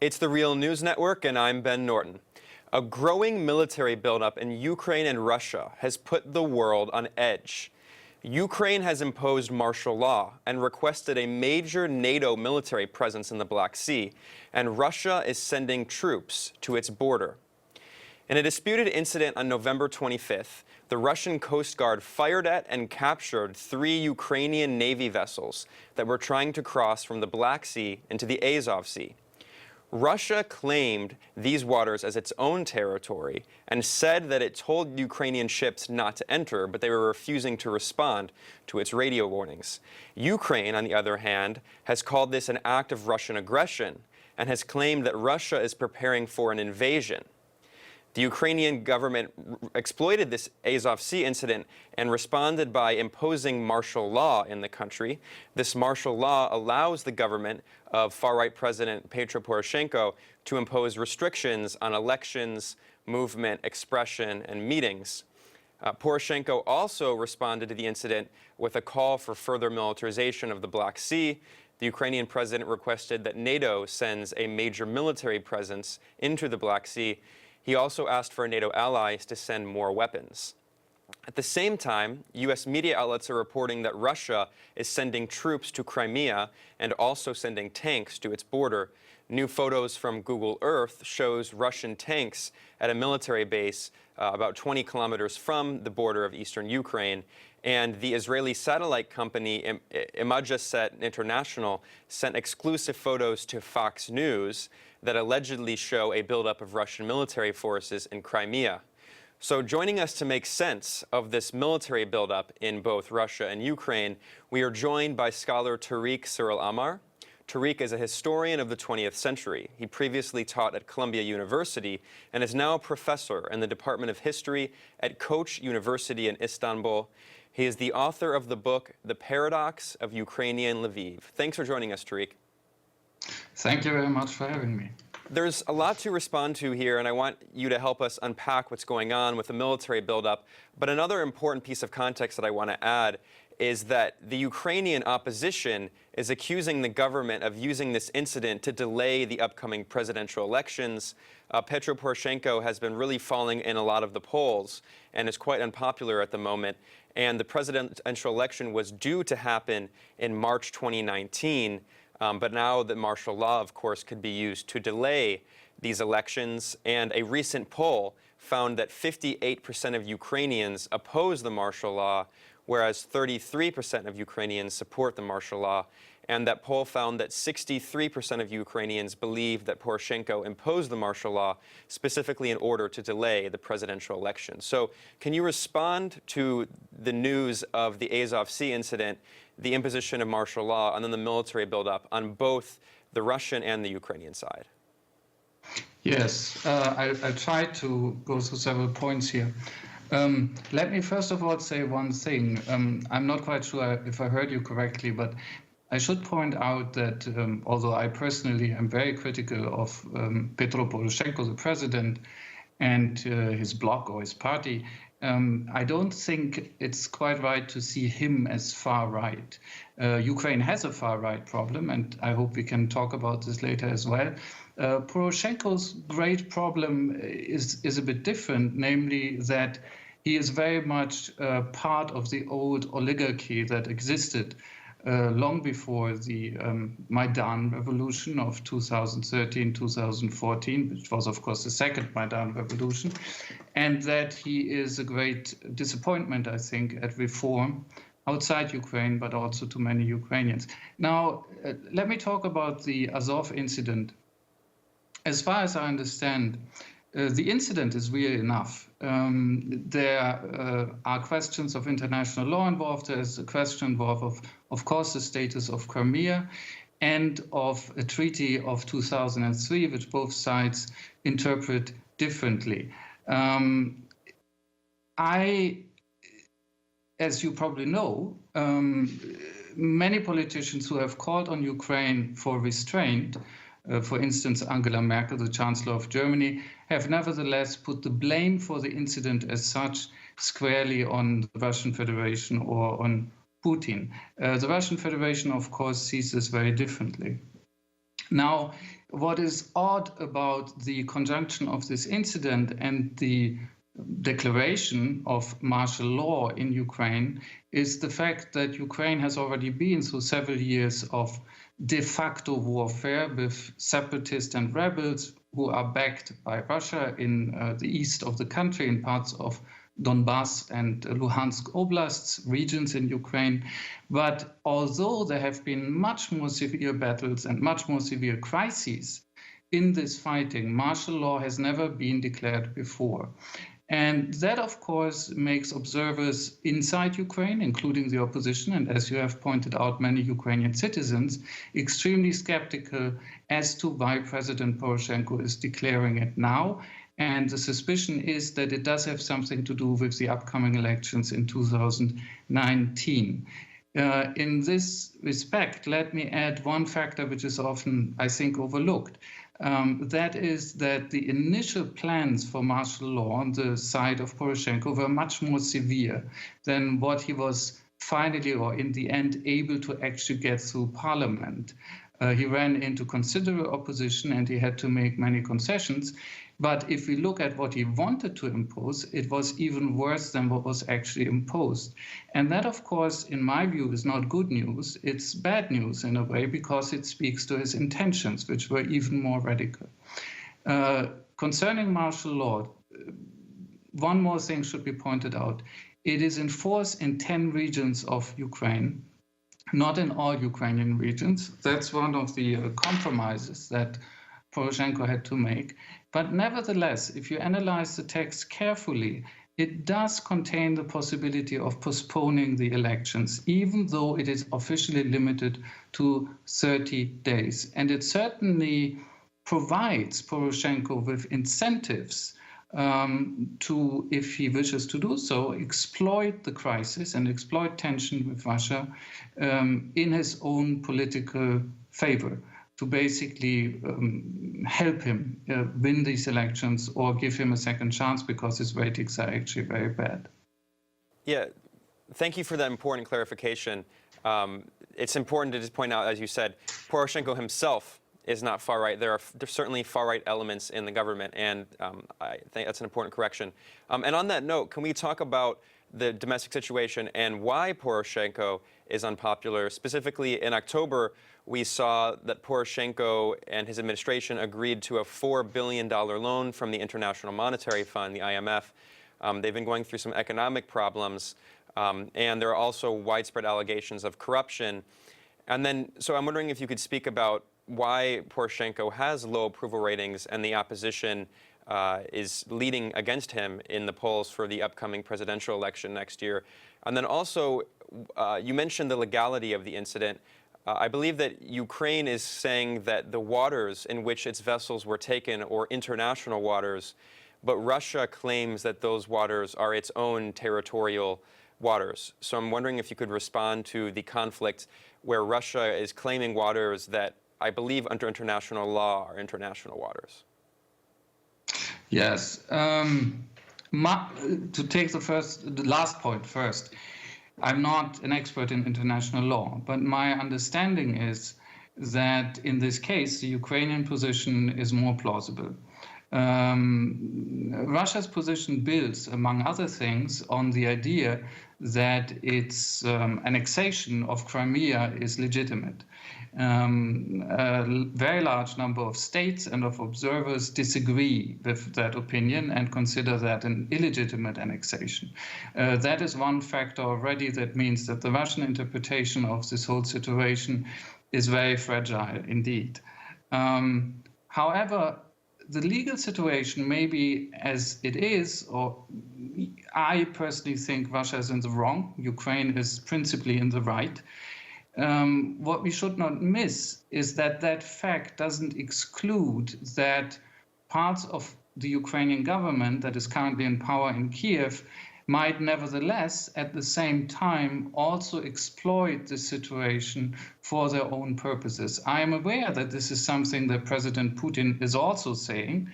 It's the Real News Network, and I'm Ben Norton. A growing military buildup in Ukraine and Russia has put the world on edge. Ukraine has imposed martial law and requested a major NATO military presence in the Black Sea, and Russia is sending troops to its border. In a disputed incident on November 25th, the Russian Coast Guard fired at and captured 3 Ukrainian Navy vessels that were trying to cross from the Black Sea into the Azov Sea. Russia claimed these waters as its own territory and said that it told Ukrainian ships not to enter, but they were refusing to respond to its radio warnings. Ukraine, on the other hand, has called this an act of Russian aggression and has claimed that Russia is preparing for an invasion. The Ukrainian government exploited this Azov Sea incident and responded by imposing martial law in the country. This martial law allows the government of far-right President Petro Poroshenko to impose restrictions on elections, movement, expression, and meetings. Poroshenko also responded to the incident with a call for further militarization of the Black Sea. The Ukrainian president requested that NATO sends a major military presence into the Black Sea. He also asked for NATO allies to send more weapons. At the same time, U.S. media outlets are reporting that Russia is sending troops to Crimea and also sending tanks to its border. New photos from Google Earth shows Russian tanks at a military base about 20 kilometers from the border of eastern Ukraine. And the Israeli satellite company Imageset International sent exclusive photos to Fox News that allegedly show a buildup of Russian military forces in Crimea. So joining us to make sense of this military buildup in both Russia and Ukraine, we are joined by scholar Tarik Cyril Amar. Tarik is a historian of the 20th century. He previously taught at Columbia University and is now a professor in the Department of History at Koç University in Istanbul. He is the author of the book, The Paradox of Ukrainian Lviv. Thanks for joining us, Tarik. Thank you very much for having me. There's a lot to respond to here, and I want you to help us unpack what's going on with the military buildup. But another important piece of context that I want to add is that the Ukrainian opposition is accusing the government of using this incident to delay the upcoming presidential elections. Petro Poroshenko has been really falling in a lot of the polls and is quite unpopular at the moment. And the presidential election was due to happen in March 2019. But now the martial law, of course, could be used to delay these elections. And a recent poll found that 58% of Ukrainians oppose the martial law, whereas 33% of Ukrainians support the martial law. And that poll found that 63% of Ukrainians believe that Poroshenko imposed the martial law specifically in order to delay the presidential election. So can you respond to the news of the Azov Sea incident, the imposition of martial law, and then the military buildup on both the Russian and the Ukrainian side? Yes, I'll try to go through several points here. Let me first of all say one thing. I'm not quite sure if I heard you correctly, but I should point out that although I personally am very critical of Petro Poroshenko, the president, and his bloc or his party, I don't think it's quite right to see him as far right. Ukraine has a far right problem, and I hope we can talk about this later as well. Poroshenko's great problem is a bit different, namely that he is very much part of the old oligarchy that existed long before the Maidan revolution of 2013-2014, which was, of course, the second Maidan revolution, and that he is a great disappointment, I think, at reform outside Ukraine, but also to many Ukrainians. Now, let me talk about the Azov incident. As far as I understand, the incident is real enough. There are questions of international law involved. There's a question involved of course, the status of Crimea and of a treaty of 2003, which both sides interpret differently. As you probably know, many politicians who have called on Ukraine for restraint, for instance, Angela Merkel, the Chancellor of Germany, have nevertheless put the blame for the incident as such squarely on the Russian Federation or on Putin. The Russian Federation, of course, sees this very differently. Now, what is odd about the conjunction of this incident and the declaration of martial law in Ukraine is the fact that Ukraine has already been through several years of de facto warfare with separatists and rebels who are backed by Russia in the east of the country, in parts of Donbass and Luhansk oblasts, regions in Ukraine. But although there have been much more severe battles and much more severe crises in this fighting, martial law has never been declared before. And that, of course, makes observers inside Ukraine, including the opposition, and as you have pointed out, many Ukrainian citizens, extremely skeptical as to why President Poroshenko is declaring it now. And the suspicion is that it does have something to do with the upcoming elections in 2019. In this respect, let me add one factor which is often, I think, overlooked. That is that the initial plans for martial law on the side of Poroshenko were much more severe than what he was finally, or in the end, able to actually get through parliament. He ran into considerable opposition and he had to make many concessions. But if we look at what he wanted to impose, it was even worse than what was actually imposed. And that, of course, in my view, is not good news. It's bad news in a way, because it speaks to his intentions, which were even more radical. Concerning martial law, one more thing should be pointed out. It is in force in 10 regions of Ukraine, not in all Ukrainian regions. That's one of the compromises that Poroshenko had to make. But nevertheless, if you analyze the text carefully, it does contain the possibility of postponing the elections, even though it is officially limited to 30 days. And it certainly provides Poroshenko with incentives to, if he wishes to do so, exploit the crisis and exploit tension with Russia in his own political favor, to basically help him win these elections or give him a second chance, because his ratings are actually very bad. Yeah, thank you for that important clarification. It's important to just point out, as you said, Poroshenko himself is not far-right. There's certainly far-right elements in the government, and I think that's an important correction. And on that note, can we talk about the domestic situation and why Poroshenko is unpopular? Specifically, in October, we saw that Poroshenko and his administration agreed to a $4 billion loan from the International Monetary Fund, the IMF. They've been going through some economic problems, and there are also widespread allegations of corruption. And then, so I'm wondering if you could speak about why Poroshenko has low approval ratings and the opposition is leading against him in the polls for the upcoming presidential election next year. And then also, you mentioned the legality of the incident. I believe that Ukraine is saying that the waters in which its vessels were taken are international waters, but Russia claims that those waters are its own territorial waters. So I'm wondering if you could respond to the conflict where Russia is claiming waters that I believe under international law are international waters. Yes. To take the last point first, I'm not an expert in international law, but my understanding is that in this case, the Ukrainian position is more plausible. Russia's position builds, among other things, on the idea that its annexation of Crimea is legitimate. A very large number of states and of observers disagree with that opinion and consider that an illegitimate annexation. That is one factor already that means that the Russian interpretation of this whole situation is very fragile indeed. However, the legal situation may be as it is, or I personally think Russia is in the wrong. Ukraine is principally in the right. What we should not miss is that that fact doesn't exclude that parts of the Ukrainian government that is currently in power in Kiev might nevertheless, at the same time, also exploit the situation for their own purposes. I am aware that this is something that President Putin is also saying.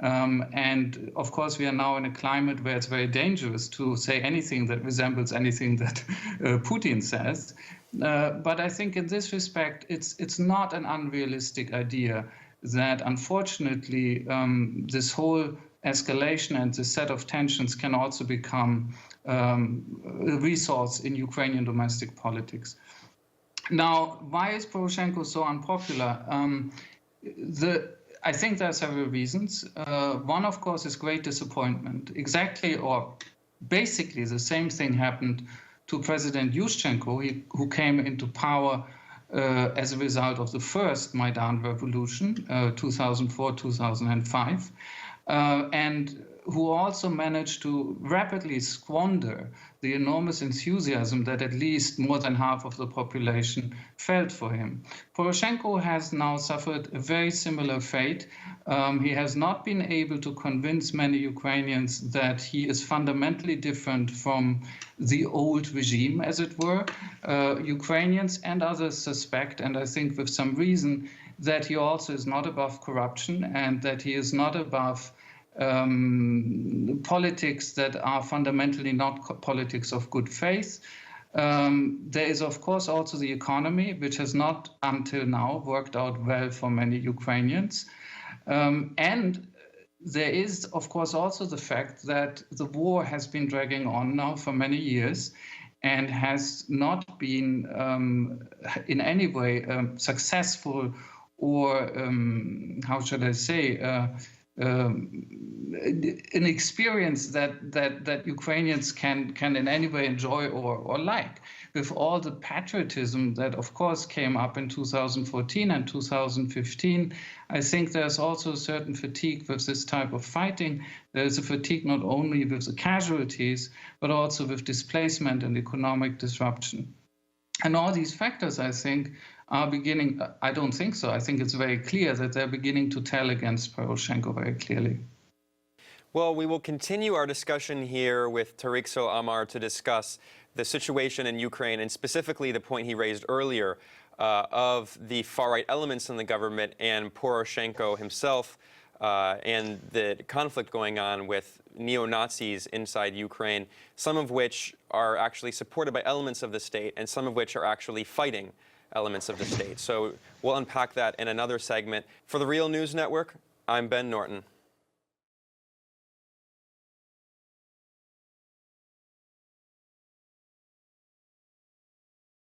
And of course, we are now in a climate where it's very dangerous to say anything that resembles anything that Putin says. But I think in this respect, it's not an unrealistic idea that unfortunately this whole escalation and this set of tensions can also become a resource in Ukrainian domestic politics. Now, why is Poroshenko so unpopular? I think there are several reasons. One, of course, is great disappointment. Exactly, or basically the same thing happened to President Yushchenko, who came into power as a result of the first Maidan revolution, 2004-2005, and who also managed to rapidly squander the enormous enthusiasm that at least more than half of the population felt for him. Poroshenko has now suffered a very similar fate. He has not been able to convince many Ukrainians that he is fundamentally different from the old regime, as it were. Ukrainians and others suspect, and I think with some reason, that he also is not above corruption and that he is not above politics that are fundamentally not politics of good faith. There is, of course, also the economy, which has not until now worked out well for many Ukrainians. And there is, of course, also the fact that the war has been dragging on now for many years and has not been in any way successful or, how should I say, an experience that Ukrainians can in any way enjoy or like. With all the patriotism that, of course, came up in 2014 and 2015, I think there's also a certain fatigue with this type of fighting. There's a fatigue not only with the casualties, but also with displacement and economic disruption. And all these factors, I think, are beginning, I don't think so, I think it's very clear that they're beginning to tell against Poroshenko very clearly. Well, we will continue our discussion here with Tarik Cyril Amar to discuss the situation in Ukraine and specifically the point he raised earlier of the far-right elements in the government and Poroshenko himself and the conflict going on with neo-Nazis inside Ukraine, some of which are actually supported by elements of the state and some of which are actually fighting elements of the state. So we'll unpack that in another segment. For the Real News Network, I'm Ben Norton.